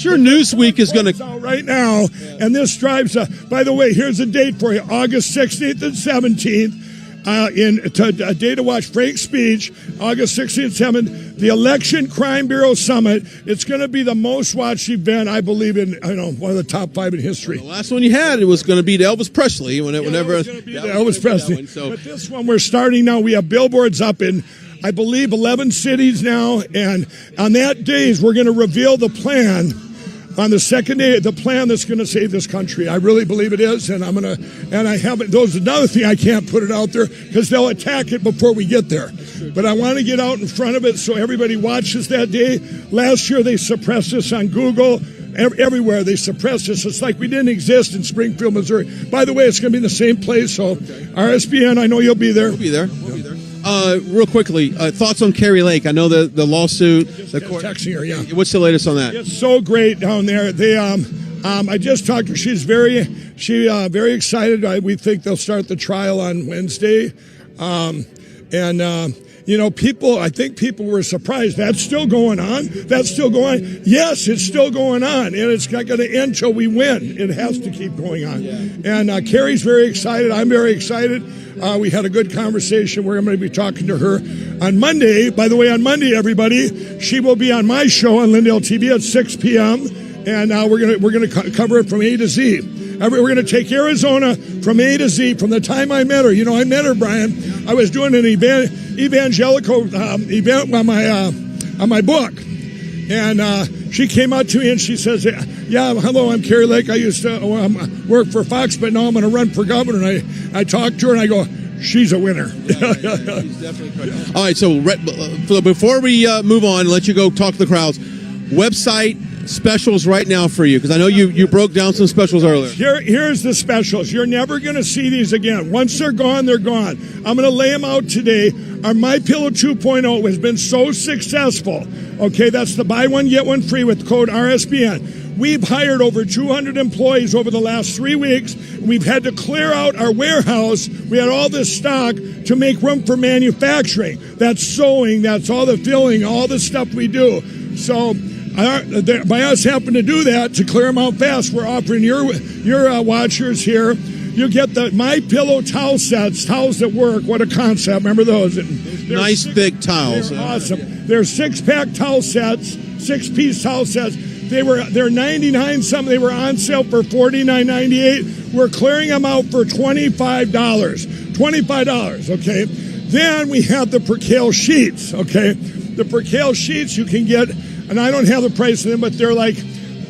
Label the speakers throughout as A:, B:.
A: Sure, Newsweek is going to
B: right now, and this drives. By the way, here's a date for you: August 16th and 17th. A day to watch Frank's speech, August 16th and 7th, the Election Crime Bureau Summit. It's going to be the most watched event, I believe, in one of the top 5 in history.
A: The last one you had, it was going to be to Elvis Presley. Whenever
B: it was going to be to Elvis Presley. But this one we're starting now. We have billboards up in, I believe, 11 cities now, and on that days we're going to reveal the plan. On the second day, the plan that's going to save this country. I really believe it is, and I haven't. Those another thing I can't put it out there because they'll attack it before we get there. But I want to get out in front of it so everybody watches that day. Last year they suppressed us on Google. Everywhere they suppressed us. It's like we didn't exist in Springfield, Missouri. By the way, it's going to be in the same place. So RSBN, I know you'll be there.
A: We'll be there. Real quickly, thoughts on Carrie Lake? I know the lawsuit. The court.
B: Texting her, yeah.
A: What's the latest on that?
B: It's so great down there. They, I just talked to her. She's very excited. We think they'll start the trial on Wednesday, I think people were surprised. That's still going on. That's still going. Yes, it's still going on, and it's not going to end till we win. It has to keep going on. Yeah. And Carrie's very excited. I'm very excited. We had a good conversation. We're going to be talking to her on Monday. By the way, on Monday, everybody, she will be on my show on Lindale TV at 6 p.m. And we're gonna cover it from A to Z. We're going to take Arizona from A to Z from the time I met her. I met her, Brian. I was doing an evangelical event on my book. And she came out to me and she says, yeah, hello, I'm Carrie Lake. I used to work for Fox, but now I'm going to run for governor. And I talked to her and I go, she's a winner.
A: She's definitely correct. All right, so before we move on and let you go talk to the crowds, website specials right now for you, because I know you broke down some specials earlier.
B: Here's the specials. You're never going to see these again. Once they're gone, they're gone. I'm going to lay them out today. Our My Pillow 2.0 has been so successful. Okay, that's the buy one, get one free with code RSBN. We've hired over 200 employees over the last 3 weeks. We've had to clear out our warehouse. We had all this stock to make room for manufacturing. That's sewing, that's all the filling, all the stuff we do. So by us having to do that to clear them out fast, we're offering your watchers here. You get the My Pillow towel sets, towels that work. What a concept! Remember those?
A: Nice big towels.
B: They're awesome. They're 6-pack towel sets, 6-piece towel sets. They're 99 something. They were on sale for $49.98. We're clearing them out for $25. $25. Okay. Then we have the percale sheets. Okay, the percale sheets you can get. And I don't have the price of them, but they're like,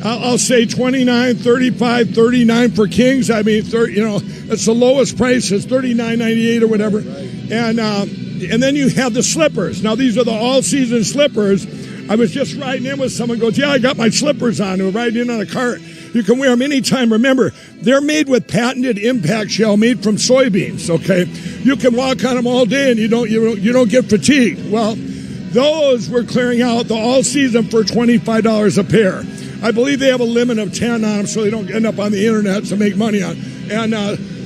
B: I'll say $29, $35, $39 for kings. I mean, it's the lowest price. It's $39.98 or whatever. And then you have the slippers. Now, these are the all-season slippers. I was just riding in with someone goes, yeah, I got my slippers on. We're riding in on a cart. You can wear them anytime. Remember, they're made with patented impact shell made from soybeans, okay? You can walk on them all day and you don't get fatigued. Well, those we're clearing out the all season for $25 a pair. I believe they have a limit of 10 on them so they don't end up on the internet to make money on. And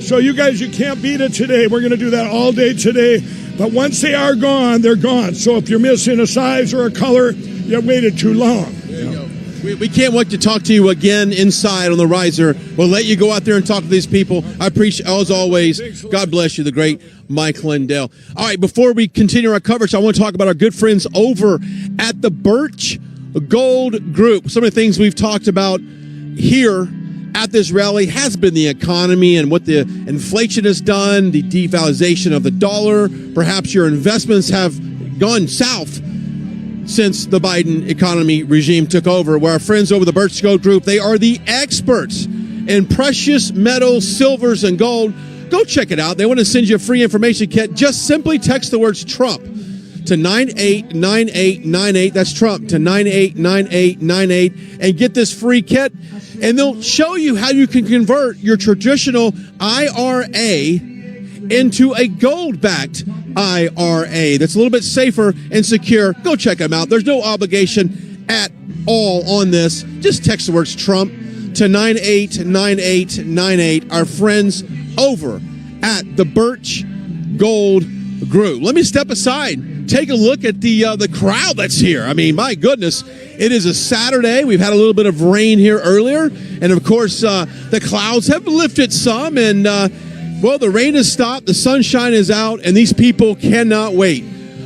B: so you guys, you can't beat it today. We're going to do that all day today. But once they are gone, they're gone. So if you're missing a size or a color, you waited too long.
A: There you go. We can't wait to talk to you again inside on the riser. We'll let you go out there and talk to these people. I appreciate, as always, God bless you, the great Mike Lindell. All right, before we continue our coverage, I want to talk about our good friends over at the Birch Gold Group. Some of the things we've talked about here at this rally has been the economy and what the inflation has done, the devaluation of the dollar. Perhaps your investments have gone south since the Biden economy regime took over. Where our friends over the Birch Gold Group, they are the experts in precious metals, silvers, and gold. Go check it out. They want to send you a free information kit. Just simply text the words Trump to 989898. That's Trump to 989898 and get this free kit. And they'll show you how you can convert your traditional IRA into a gold-backed IRA that's a little bit safer and secure. Go check them out. There's no obligation at all on this. Just text the words Trump to 989898. Our friends over at the Birch Gold Group. Let me step aside take a look at the crowd that's here. I mean, my goodness, it is a Saturday. We've had a little bit of rain here earlier, and of course, the clouds have lifted some, and well, the rain has stopped, the sunshine is out, and these people cannot wait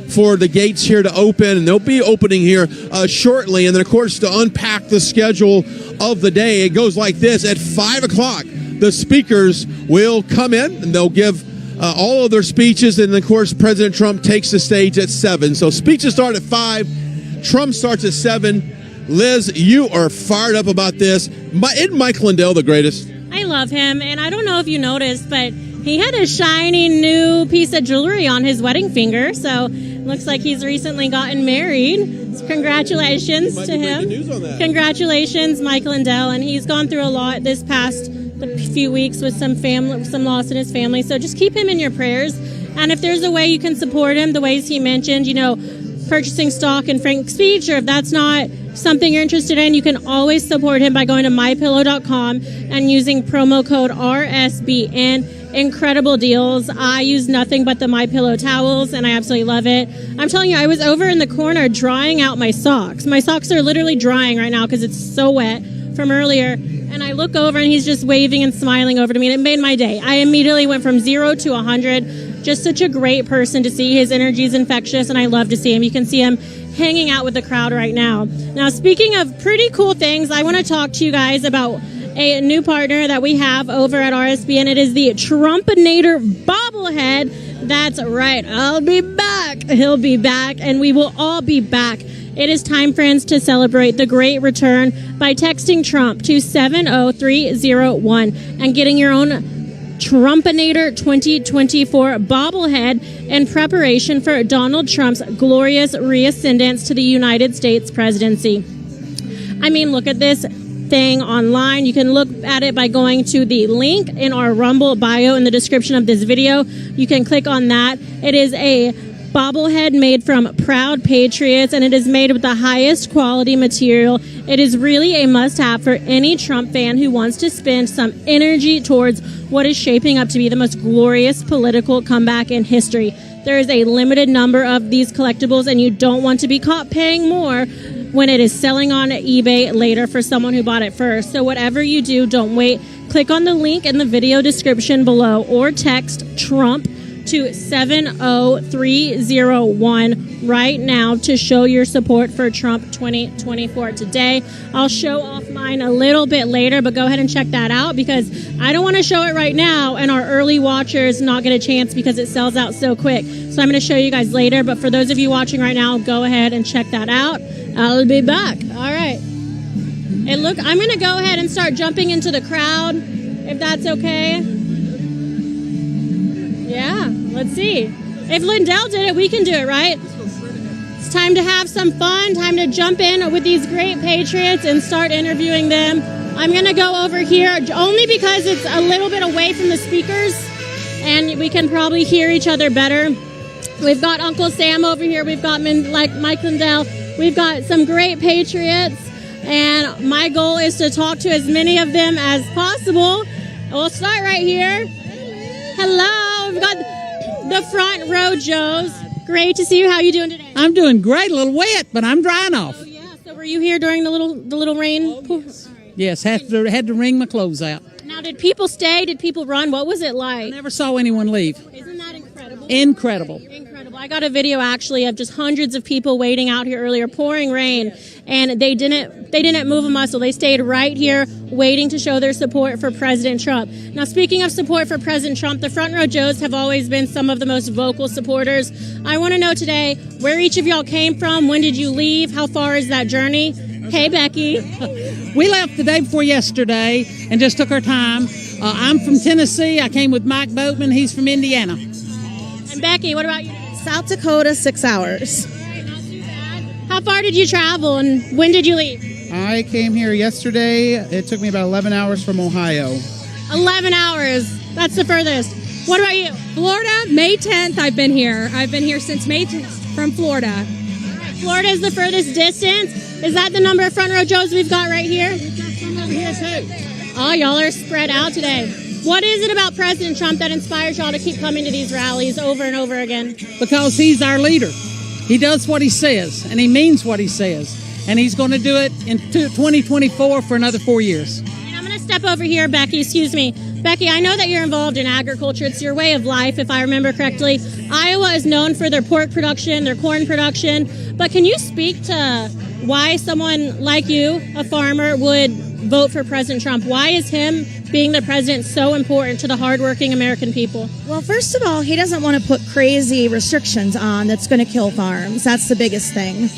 A: for the gates here to open, and they'll be opening here shortly. And then, of course, to unpack the schedule of the day, it goes like this. At 5 o'clock, the speakers will come in, and they'll give all of their speeches, and, of course, President Trump takes the stage at 7. So speeches start at 5, Trump starts at 7. Liz, you are fired up about this. Isn't Mike Lindell the greatest?
C: I love him, and I don't know if you noticed, but he had a shiny new piece of jewelry on his wedding finger, so looks like he's recently gotten married. So congratulations to him. Congratulations, Mike Lindell, and he's gone through a lot this past few weeks with some loss in his family, so just keep him in your prayers. And if there's a way you can support him, the ways he mentioned, purchasing stock in Frank's speech, or if that's not something you're interested in, you can always support him by going to mypillow.com and using promo code RSBN. Incredible deals. I use nothing but the MyPillow towels, and I absolutely love it. I'm telling you, I was over in the corner drying out my socks. My socks are literally drying right now because it's so wet from earlier. And I look over, and he's just waving and smiling over to me, and it made my day. I immediately went from 0 to 100. Just such a great person to see. His energy is infectious, and I love to see him. You can see him hanging out with the crowd right now. Now, speaking of pretty cool things, I want to talk to you guys about a new partner that we have over at RSB, and it is the Trumpinator bobblehead. That's right. I'll be back. He'll be back, and we will all be back. It is time, friends, to celebrate the great return by texting Trump to 70301 and getting your own Trumpinator 2024 bobblehead in preparation for Donald Trump's glorious reascendance to the United States presidency. I mean, look at this thing online. You can look at it by going to the link in our Rumble bio in the description of this video. You can click on that. It is a bobblehead made from proud patriots, and it is made with the highest quality material. It is really a must-have for any Trump fan who wants to spend some energy towards what is shaping up to be the most glorious political comeback in history. There is a limited number of these collectibles, and you don't want to be caught paying more when it is selling on eBay later for someone who bought it first. So whatever you do, don't wait. Click on the link in the video description below or text Trump to 70301 right now to show your support for Trump 2024 today. I'll show off mine a little bit later, but go ahead and check that out because I don't want to show it right now and our early watchers not get a chance because it sells out so quick. So I'm going to show you guys later, but for those of you watching right now, go ahead and check that out. I'll be back. All right. And look, I'm going to go ahead and start jumping into the crowd, if that's okay. Yeah, let's see. If Lindell did it, we can do it, right? It's time to have some fun, time to jump in with these great patriots and start interviewing them. I'm going to go over here only because it's a little bit away from the speakers and we can probably hear each other better. We've got Uncle Sam over here. We've got Mike Lindell. We've got some great patriots, and my goal is to talk to as many of them as possible. We'll start right here. Hello. We've got the front row Joes. Great to see you. How are you doing today?
D: I'm doing great. A little wet, but I'm drying off.
C: Oh, yeah. So were you here during the little rain?
D: Oh, yes, had to wring my clothes out.
C: Now, did people stay? Did people run? What was it like?
D: I never saw anyone leave.
C: Isn't that incredible?
D: Incredible.
C: I got a video actually of just hundreds of people waiting out here earlier, pouring rain, and they didn't move a muscle. They stayed right here waiting to show their support for President Trump. Now, speaking of support for President Trump, the Front Row Joes have always been some of the most vocal supporters. I want to know today where each of y'all came from. When did you leave? How far is that journey? Hey, Becky.
D: We left the day before yesterday and just took our time. I'm from Tennessee. I came with Mike Boatman. He's from Indiana.
C: And Becky, what about you?
E: South Dakota, 6 hours.
C: All right, not too bad. How far did you travel and when did you leave?
F: I came here yesterday. It took me about 11 hours from Ohio.
C: 11 hours. That's the furthest. What about you?
G: Florida, May 10th, I've been here. I've been here since May 10th from Florida.
C: All right, Florida is the furthest distance. Is that the number of Front Row Joes we've got right here? Oh, y'all are spread out today. What is it about President Trump that inspires y'all to keep coming to these rallies over and over again?
D: Because he's our leader. He does what he says, and he means what he says. And he's going to do it in 2024 for another 4 years.
C: And I'm going to step over here, Becky. Excuse me. Becky, I know that you're involved in agriculture. It's your way of life, if I remember correctly. Iowa is known for their pork production, their corn production. But can you speak to why someone like you, a farmer, would vote for President Trump? Why is him being the president so important to the hardworking American people?
E: Well, first of all, he doesn't want to put crazy restrictions on that's going to kill farms. That's the biggest thing.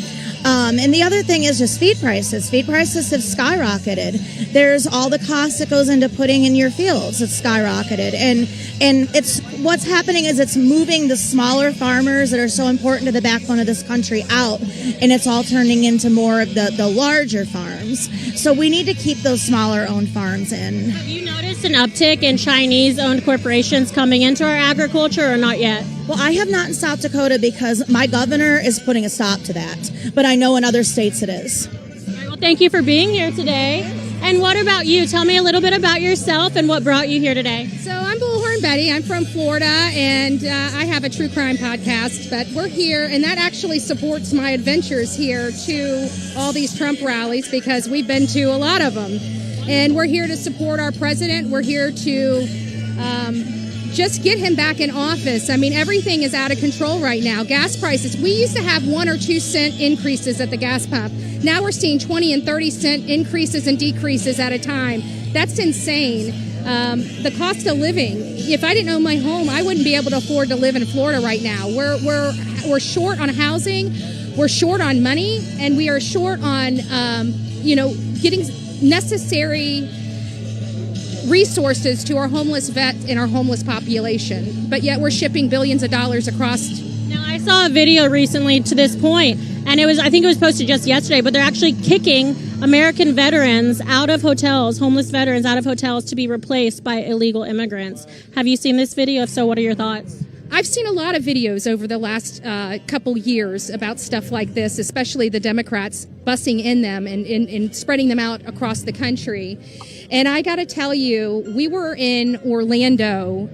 E: And the other thing is just feed prices. Feed prices have skyrocketed. There's all the cost that goes into putting in your fields. It's skyrocketed. And it's what's happening is it's moving the smaller farmers that are so important to the backbone of this country out. And it's all turning into more of the larger farms. So we need to keep those smaller owned farms in.
C: Have you noticed an uptick in Chinese-owned corporations coming into our agriculture or not yet?
E: Well, I have not in South Dakota because my governor is putting a stop to that. But I know in other states it is.
C: All right, well, thank you for being here today. And what about you? Tell me a little bit about yourself and what brought you here today.
G: So I'm Bullhorn Betty. I'm from Florida, and I have a true crime podcast. But we're here, and that actually supports my adventures here to all these Trump rallies because we've been to a lot of them. And we're here to support our president. We're here to just get him back in office. I mean, everything is out of control right now. Gas prices, we used to have 1 or 2 cent increases at the gas pump. Now we're seeing 20 and 30 cent increases and decreases at a time. That's insane. The cost of living, if I didn't own my home, I wouldn't be able to afford to live in Florida right now. We're short on housing, we're short on money, and we are short on, getting necessary resources to our homeless vets and our homeless population, but yet we're shipping billions of dollars across.
C: Now, I saw a video recently to this point, and I think it was posted just yesterday, but they're actually kicking American veterans out of hotels, homeless veterans out of hotels to be replaced by illegal immigrants. Have you seen this video? If so, what are your thoughts?
G: I've seen a lot of videos over the last couple years about stuff like this, especially the Democrats bussing in them and spreading them out across the country. And I got to tell you, we were in Orlando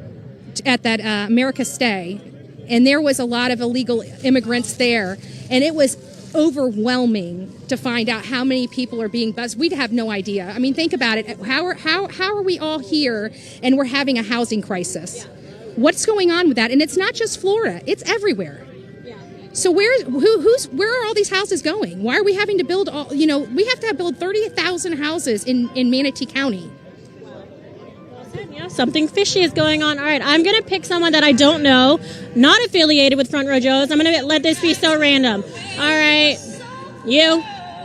G: at that America's Day, and there was a lot of illegal immigrants there, and it was overwhelming to find out how many people are being bussed. We'd have no idea. I mean, think about it. How are we all here and we're having a housing crisis? What's going on with that? And it's not just Florida; it's everywhere. So where are all these houses going? Why are we having to build all? We have to build 30,000 houses in Manatee County.
C: Yeah, something fishy is going on. All right, I'm going to pick someone that I don't know, not affiliated with Front Row Joes. I'm going to let this be so random. All right, you.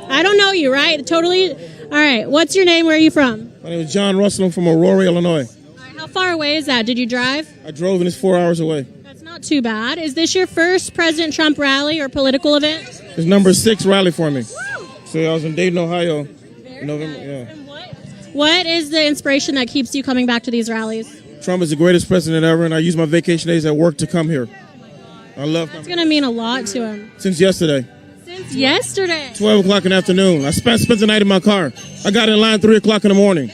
C: I don't know you, right? Totally. All right, what's your name? Where are you from?
H: My name is John Russell. I'm from Aurora, Illinois.
C: All right, how far away is that? Did you drive?
H: I drove, and it's 4 hours away.
C: Not too bad. Is this your first President Trump rally or political event?
H: It's number 6 rally for me.
C: Woo!
H: So I was in Dayton, Ohio.
C: Very
H: November.
C: nice.
H: Yeah.
C: And what is the inspiration that keeps you coming back to these rallies?
H: Trump is the greatest president ever, and I use my vacation days at work to come here. I love coming.
C: It's going to mean a lot to him.
H: Since yesterday.
C: Since yesterday.
H: 12 o'clock in the afternoon. I spent the night in my car. I got in line 3 o'clock in the morning.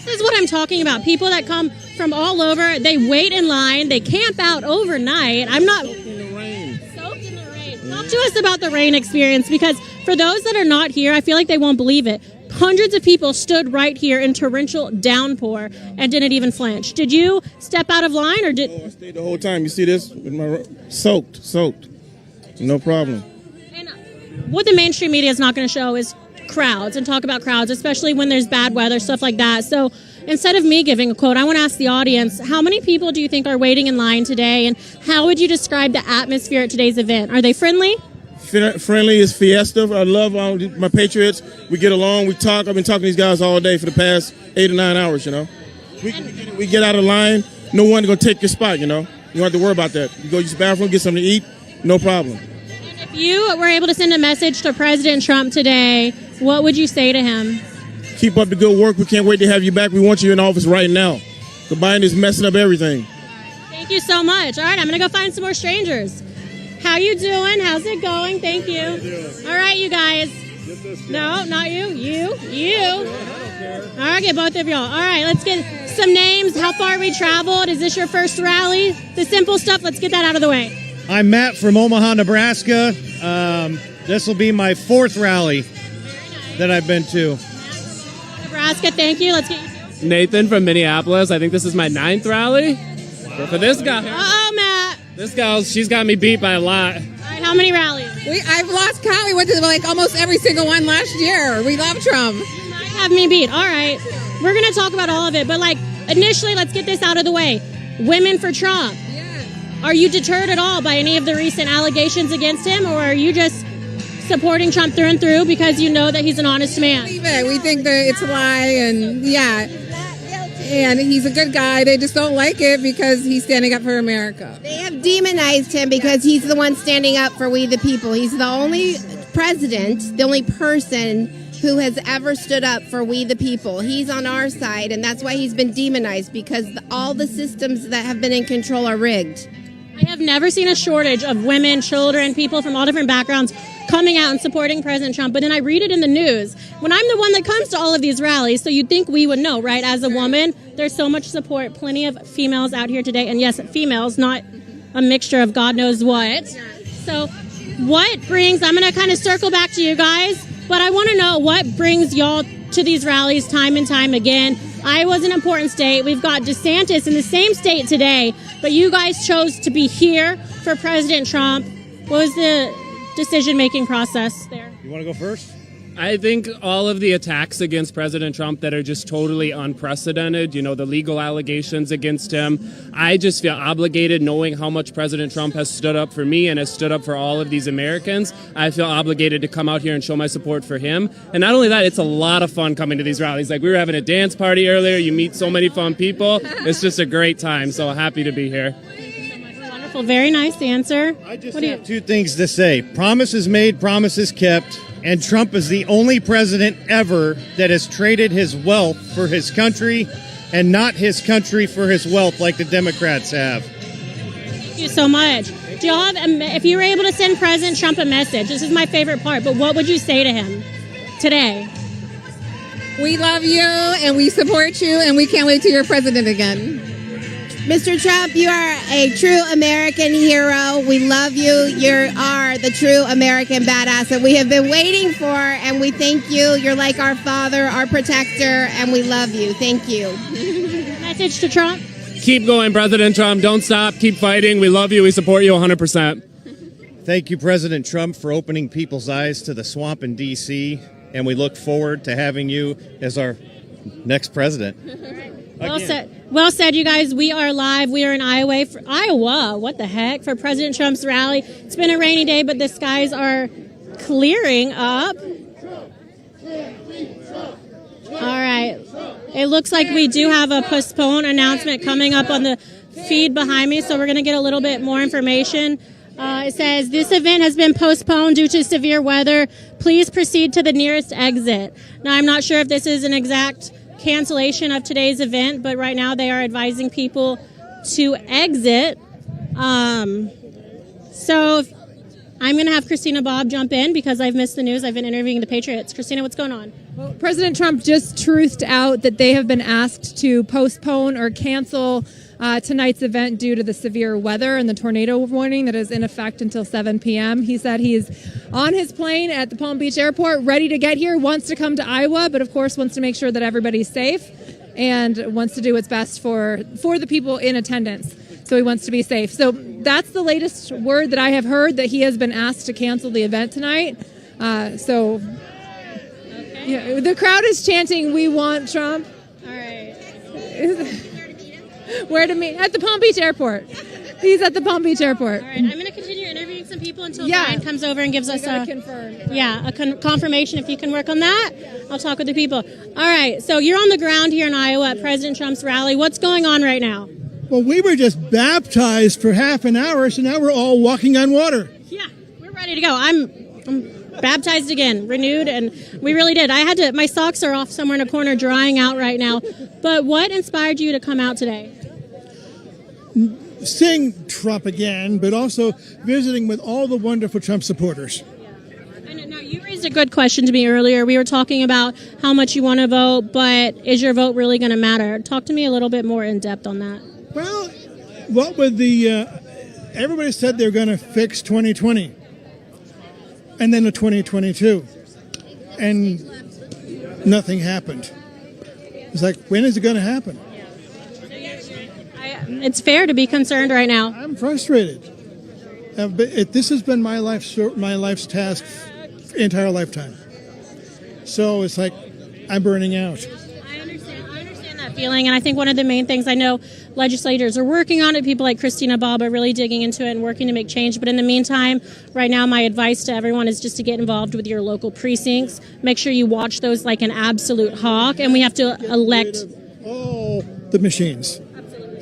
C: This is what I'm talking about. People that come from all over, they wait in line, they camp out overnight. I'm not soaked in the rain. Talk to us about the rain experience, because for those that are not here, I feel like they won't believe it. Hundreds of people stood right here in torrential downpour and didn't even flinch. Did you step out of line or did?
H: Oh, I stayed the whole time. You see this? With my soaked. No problem.
C: And what the mainstream media is not going to show is crowds and talk about crowds, especially when there's bad weather, stuff like that. So instead of me giving a quote, I want to ask the audience, how many people do you think are waiting in line today, and how would you describe the atmosphere at today's event? Are they friendly?
H: Friendly is fiesta. I love my Patriots. We get along. We talk. I've been talking to these guys all day for the past 8 or 9 hours, We get out of line. No one's going to take your spot, You don't have to worry about that. You go use the bathroom, get something to eat, no problem.
C: If you were able to send a message to President Trump today, what would you say to him?
H: Keep up the good work. We can't wait to have you back. We want you in office right now. The Biden is messing up everything.
C: Thank you so much. All right, I'm going to go find some more strangers. How you doing? How's it going? Thank you. All right, you guys. No, not you. You. All right, get both of y'all. All right, let's get some names. How far we traveled. Is this your first rally? The simple stuff, let's get that out of the way.
I: I'm Matt from Omaha, Nebraska. This will be my 4th rally that I've been to.
C: Nebraska, thank you. Let's get you.
J: Nathan from Minneapolis. I think this is my 9th rally. But for this guy,
C: Matt.
J: This gal, she's got me beat by a lot.
C: All right, how many rallies?
K: I've lost count. We went to like almost every single one last year. We love Trump.
C: You might have me beat. All right. We're going to talk about all of it. But like initially, let's get this out of the way. Women for Trump. Are you deterred at all by any of the recent allegations against him, or are you just supporting Trump through and through because you know that he's an honest man?
K: We think that it's a lie, and and he's a good guy. They just don't like it because he's standing up for America.
L: They have demonized him because he's the one standing up for we the people. He's the only president, the only person who has ever stood up for we the people. He's on our side, and that's why he's been demonized, because all the systems that have been in control are rigged.
C: I have never seen a shortage of women, children, people from all different backgrounds coming out and supporting President Trump. But then I read it in the news when I'm the one that comes to all of these rallies. So you'd think we would know, right? As a woman, there's so much support. Plenty of females out here today. And yes, females, not a mixture of God knows what. So what brings, I'm going to kind of circle back to you guys, but I want to know what brings y'all to these rallies time and time again. Iowa's an important state. We've got DeSantis in the same state today, but you guys chose to be here for President Trump. What was the decision-making process there?
I: You want to go first?
J: I think all of the attacks against President Trump that are just totally unprecedented, the legal allegations against him, I just feel obligated, knowing how much President Trump has stood up for me and has stood up for all of these Americans. I feel obligated to come out here and show my support for him. And not only that, it's a lot of fun coming to these rallies. Like, we were having a dance party earlier. You meet so many fun people. It's just a great time. So happy to be here.
C: Wonderful. Very nice answer.
I: I just have 2 things to say. Promises made, promises kept. And Trump is the only president ever that has traded his wealth for his country and not his country for his wealth like the Democrats have.
C: Thank you so much. Do y'all have, if you were able to send President Trump a message, this is my favorite part, but what would you say to him today?
K: We love you, and we support you, and we can't wait till you're president again.
L: Mr. Trump, you are a true American hero. We love you. You are the true American badass that we have been waiting for, and we thank you. You're like our father, our protector, and we love you. Thank you.
C: Message to Trump?
J: Keep going, President Trump. Don't stop. Keep fighting. We love you. We support you 100%.
I: Thank you, President Trump, for opening people's eyes to the swamp in D.C., and we look forward to having you as our next president.
C: Well said. Well said, you guys. We are live. We are in Iowa. What the heck? For President Trump's rally. It's been a rainy day, but the skies are clearing up. All right. It looks like we do have a postponed announcement coming up on the feed behind me, so we're going to get a little bit more information. It says, this event has been postponed due to severe weather. Please proceed to the nearest exit. Now, I'm not sure if this is an exact cancellation of today's event, but right now they are advising people to exit. So I'm going to have Christina Bobb jump in because I've missed the news. I've been interviewing the Patriots. Christina, what's going on?
M: Well, President Trump just truthed out that they have been asked to postpone or cancel tonight's event due to the severe weather and the tornado warning that is in effect until 7 p.m. He said he's on his plane at the Palm Beach airport, ready to get here, wants to come to Iowa, but of course wants to make sure that everybody's safe and wants to do what's best for the people in attendance. So he wants to be safe. So that's the latest word that I have heard, that he has been asked to cancel the event tonight. Yeah, the crowd is chanting, "We want Trump."
C: All right.
M: Where to meet? At the Palm Beach airport. He's at the Palm Beach airport.
C: All right. I'm going to continue interviewing some people until Brian comes over and gives us a confirmation. If you can work on that, I'll talk with the people. All right. So you're on the ground here in Iowa at President Trump's rally. What's going on right now?
N: Well, we were just baptized for half an hour, so now we're all walking on water.
C: Yeah, we're ready to go. I'm baptized again, renewed, and we really did. My socks are off somewhere in a corner drying out right now. But what inspired you to come out today?
N: Seeing Trump again, but also visiting with all the wonderful Trump supporters.
C: And now you raised a good question to me earlier. We were talking about how much you want to vote, but is your vote really going to matter? Talk to me a little bit more in depth on that.
N: Well, what with the everybody said they're going to fix 2020 and then the 2022. And nothing happened. It's like, when is it going to happen?
C: It's fair to be concerned right now.
N: I'm frustrated. This has been my life's task entire lifetime. So it's like I'm burning out.
C: I understand that feeling, and I think one of the main things, I know legislators are working on it. People like Christina Bobb are really digging into it and working to make change. But in the meantime, right now, my advice to everyone is just to get involved with your local precincts. Make sure you watch those like an absolute hawk, and we have to elect
N: all the machines.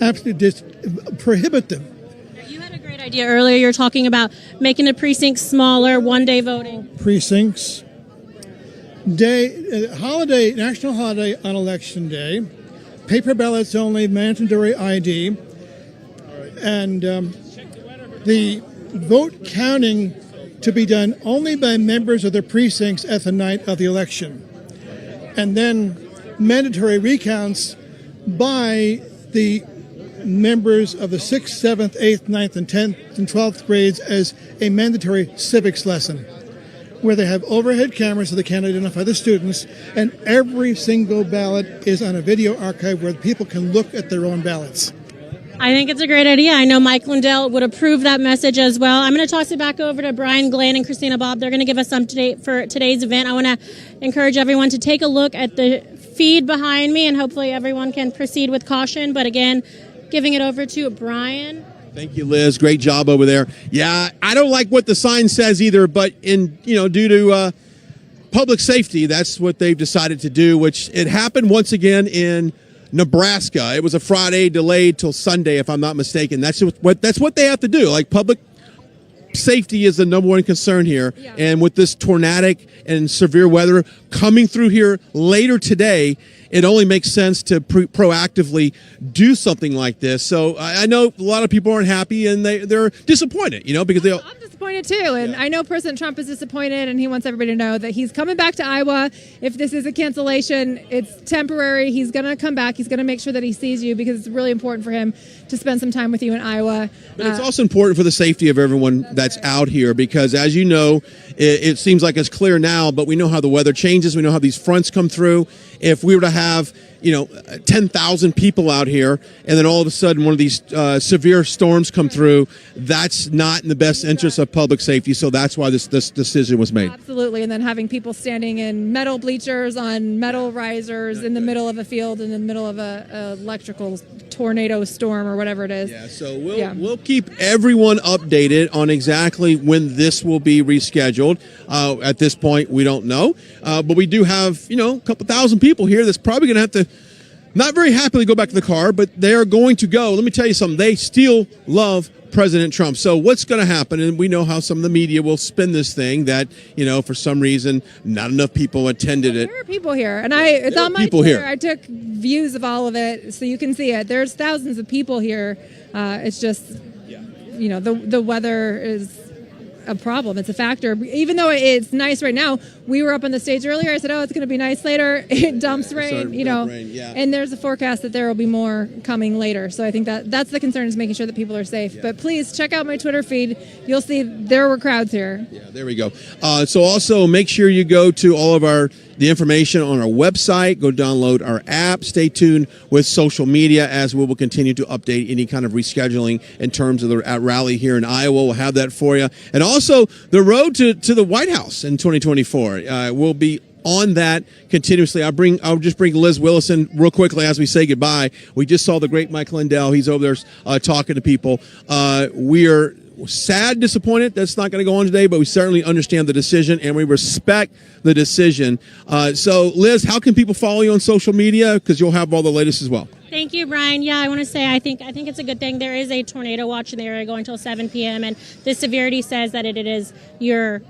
N: Absolutely, just prohibit them.
C: You had a great idea earlier. You're talking about making the precincts smaller, one-day voting.
N: Precincts. Holiday, national holiday on election day. Paper ballots only, mandatory ID. And the vote counting to be done only by members of the precincts at the night of the election. And then mandatory recounts by the members of the 6th, 7th, 8th, 9th, and 10th and 12th grades as a mandatory civics lesson, where they have overhead cameras so they can identify the students, and every single ballot is on a video archive where people can look at their own ballots.
C: I think it's a great idea. I know Mike Lindell would approve that message as well. I'm going to toss it back over to Brian Glenn and Christina Bobb. They're going to give us some today for today's event. I want to encourage everyone to take a look at the feed behind me, and hopefully everyone can proceed with caution. But again, giving it over to Brian.
A: Thank you, Liz. Great job over there. Yeah, I don't like what the sign says either, but due to public safety, that's what they've decided to do, which it happened once again in Nebraska. It was a Friday, delayed till Sunday, if I'm not mistaken. That's what they have to do. Like, public safety is the number one concern here. Yeah. And with this tornadic and severe weather coming through here later today, it only makes sense to proactively do something like this. So I know a lot of people aren't happy, and they're disappointed, because they.
M: I'm disappointed too, and I know President Trump is disappointed, and he wants everybody to know that he's coming back to Iowa. If this is a cancellation, it's temporary. He's going to come back. He's going to make sure that he sees you, because it's really important for him to spend some time with you in Iowa.
A: But it's also important for the safety of everyone that's out here, because as you know, it seems like it's clear now, but we know how the weather changes. We know how these fronts come through. If we were to have 10,000 people out here, and then all of a sudden one of these severe storms come through, that's not in the best interest of public safety. So that's why this decision was made.
M: Absolutely. And then having people standing in metal bleachers on metal risers in the middle of a field, in the middle of a electrical tornado storm or whatever it is.
A: Yeah. So we'll keep everyone updated on exactly when this will be rescheduled. At this point, we don't know, but we do have a couple thousand people here that's probably going to have to not very happily go back to the car, but they are going to go. Let me tell you something. They still love President Trump. So what's going to happen? And we know how some of the media will spin this thing that, for some reason, not enough people attended it.
M: There are people here. And it's on my Twitter. I took views of all of it so you can see it. There's thousands of people here. It's just, the weather is a problem. It's a factor. Even though it's nice right now, we were up on the stage earlier. I said, it's going to be nice later. It dumps rain, and there's a forecast that there will be more coming later. So I think that's the concern, is making sure that people are safe. Yeah. But please check out my Twitter feed. You'll see there were crowds here.
A: Yeah, there we go. So also make sure you go to all of the information on our website. Go download our app. Stay tuned with social media, as we will continue to update any kind of rescheduling in terms of the rally here in Iowa. We'll have that for you. And also the road to the White House in 2024. We'll be on that continuously. I'll just bring Liz Willison real quickly as we say goodbye. We just saw the great Mike Lindell. He's over there talking to people. We are sad, disappointed that's not going to go on today, but we certainly understand the decision and we respect the decision. So Liz, how can people follow you on social media? Because you'll have all the latest as well.
C: Thank you, Brian. Yeah, I want to say I think it's a good thing. There is a tornado watch in the area going until 7 p.m. and the severity says that it is your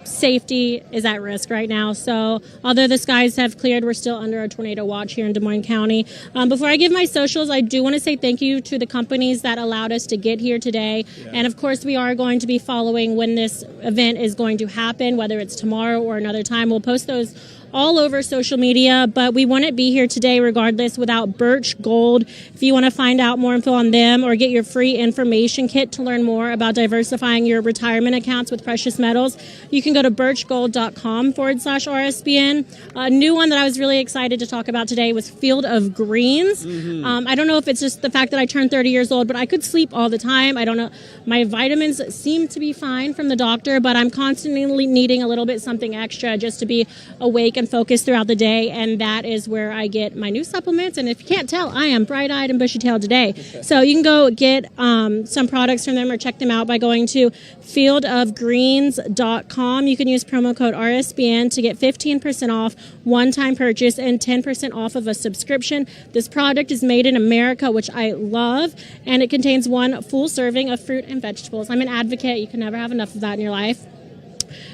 C: safety is at risk right now. So although the skies have cleared, we're still under a tornado watch here in Des Moines County. Before I give my socials, I do want to say thank you to the companies that allowed us to get here today. Yeah. And of course, we are going to be following when this event is going to happen, whether it's tomorrow or another time. We'll post those all over social media, but we wouldn't be here today regardless without Birch Gold. If you want to find out more info on them or get your free information kit to learn more about diversifying your retirement accounts with precious metals, you can go to birchgold.com/RSBN. A new one that I was really excited to talk about today was Field of Greens. I don't know if it's just the fact that I turned 30 years old, but I could sleep all the time. I don't know. My vitamins seem to be fine from the doctor, but I'm constantly needing a little bit something extra just to be awake and focused throughout the day, and that is where I get my new supplements. And if you can't tell, I am bright-eyed and bushy-tailed today. So you can go get some products from them or check them out by going to fieldofgreens.com. You can use promo code RSBN to get 15% off one-time purchase and 10% off of a subscription. This product is made in America, which I love, and it contains one full serving of fruit and vegetables. I'm an advocate. You can never have enough of that in your life.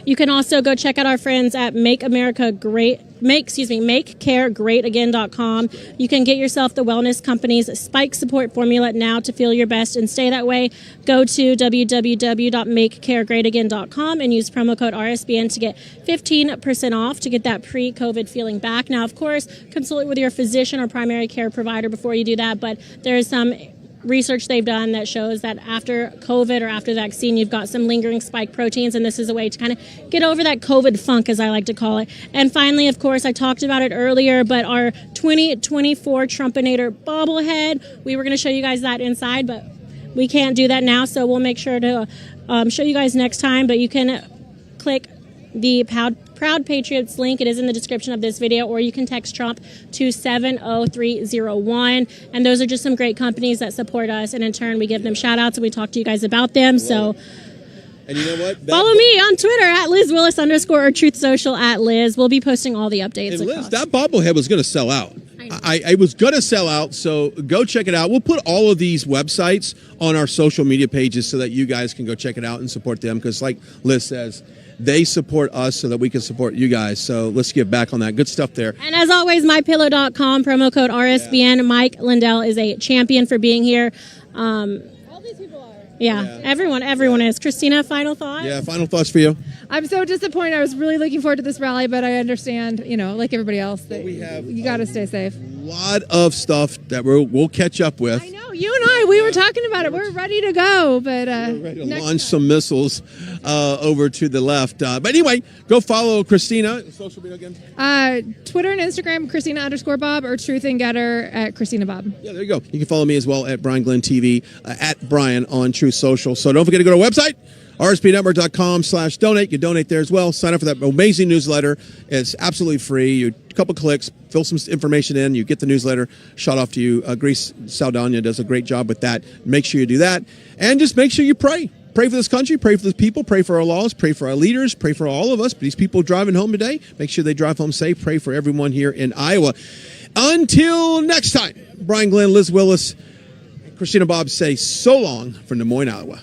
C: You can also go check out our friends at MakeCareGreatAgain.com. You can get yourself the wellness company's Spike Support Formula now to feel your best and stay that way. Go to www.MakeCareGreatAgain.com and use promo code RSBN to get 15% off to get that pre-COVID feeling back. Now, of course, consult with your physician or primary care provider before you do that, but there is some research they've done that shows that after COVID or after the vaccine, you've got some lingering spike proteins, and this is a way to kind of get over that COVID funk, as I like to call it. And finally, of course, I talked about it earlier, but our 2024 Trumpinator bobblehead, we were going to show you guys that inside, but we can't do that now, so we'll make sure to show you guys next time. But you can click the Proud Patriots link. It is in the description of this video, or you can text Trump to 70301. And those are just some great companies that support us, and in turn we give them shout outs and we talk to you guys about them. So
A: and you know what?
C: Follow me on Twitter at LizWillis_ or Truth Social at Liz. We'll be posting all the updates.
A: And Liz, that bobblehead was going to sell out. I was going to sell out, so go check it out. We'll put all of these websites on our social media pages so that you guys can go check it out and support them, because like Liz says, they support us so that we can support you guys. So let's give back on that. Good stuff there.
C: And as always, mypillow.com, promo code RSBN. Yeah. Mike Lindell is a champion for being here. All these people are. Yeah. Everyone is. Christina, final thoughts?
A: Yeah, final thoughts for you.
M: I'm so disappointed. I was really looking forward to this rally, but I understand, like everybody else, that you got to stay safe.
A: A lot of stuff that we'll catch up with.
M: I know. You and I, we were talking about it. We're ready to go, but
A: we're ready to launch some missiles over to the left. But anyway, go follow Christina. Social media again?
M: Twitter and Instagram, Christina_Bob, or Truth and Getter at Christina Bob.
A: Yeah, there you go. You can follow me as well at Brian Glenn TV, at Brian on Truth Social. So don't forget to go to our website, rspnetwork.com/donate. You donate there as well. Sign up for that amazing newsletter. It's absolutely free. You a couple clicks, fill some information in, you get the newsletter shot off to you. Greece Saldana does a great job with that. Make sure you do that. And just make sure you pray. Pray for this country, pray for the people, pray for our laws, pray for our leaders, pray for all of us. These people driving home today, make sure they drive home safe. Pray for everyone here in Iowa. Until next time, Brian Glenn, Liz Willis, Christina Bob say so long from Des Moines, Iowa.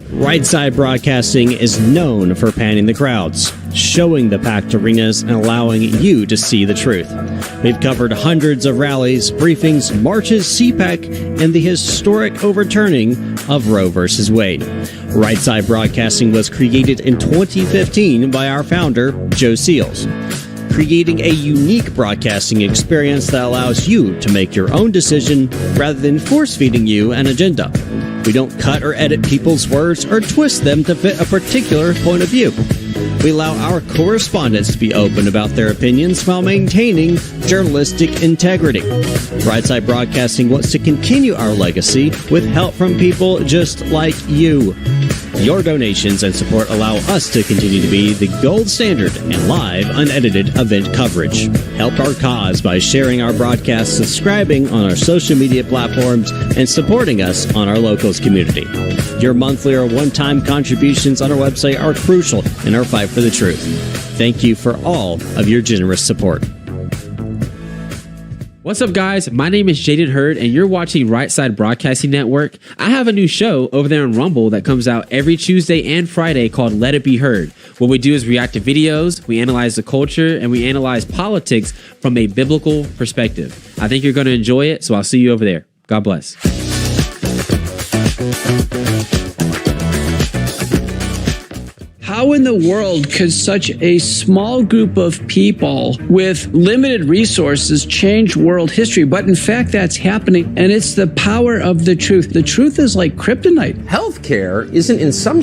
O: Right Side Broadcasting is known for panning the crowds, showing the packed arenas, and allowing you to see the truth. We've covered hundreds of rallies, briefings, marches, CPAC, and the historic overturning of Roe v. Wade. Right Side Broadcasting was created in 2015 by our founder, Joe Seals, creating a unique broadcasting experience that allows you to make your own decision rather than force-feeding you an agenda. We don't cut or edit people's words or twist them to fit a particular point of view. We allow our correspondents to be open about their opinions while maintaining journalistic integrity. Right Side Broadcasting wants to continue our legacy with help from people just like you. Your donations and support allow us to continue to be the gold standard in live, unedited event coverage. Help our cause by sharing our broadcasts, subscribing on our social media platforms, and supporting us on our locals community. Your monthly or one-time contributions on our website are crucial in our fight for the truth. Thank you for all of your generous support.
P: What's up, guys? My name is Jaden Hurd, and you're watching Right Side Broadcasting Network. I have a new show over there on Rumble that comes out every Tuesday and Friday called Let It Be Heard. What we do is react to videos, we analyze the culture, and we analyze politics from a biblical perspective. I think you're going to enjoy it, so I'll see you over there. God bless.
Q: How How in the world could such a small group of people with limited resources change world history? But in fact, that's happening, and it's the power of the truth. The truth is like kryptonite.
R: Healthcare isn't in some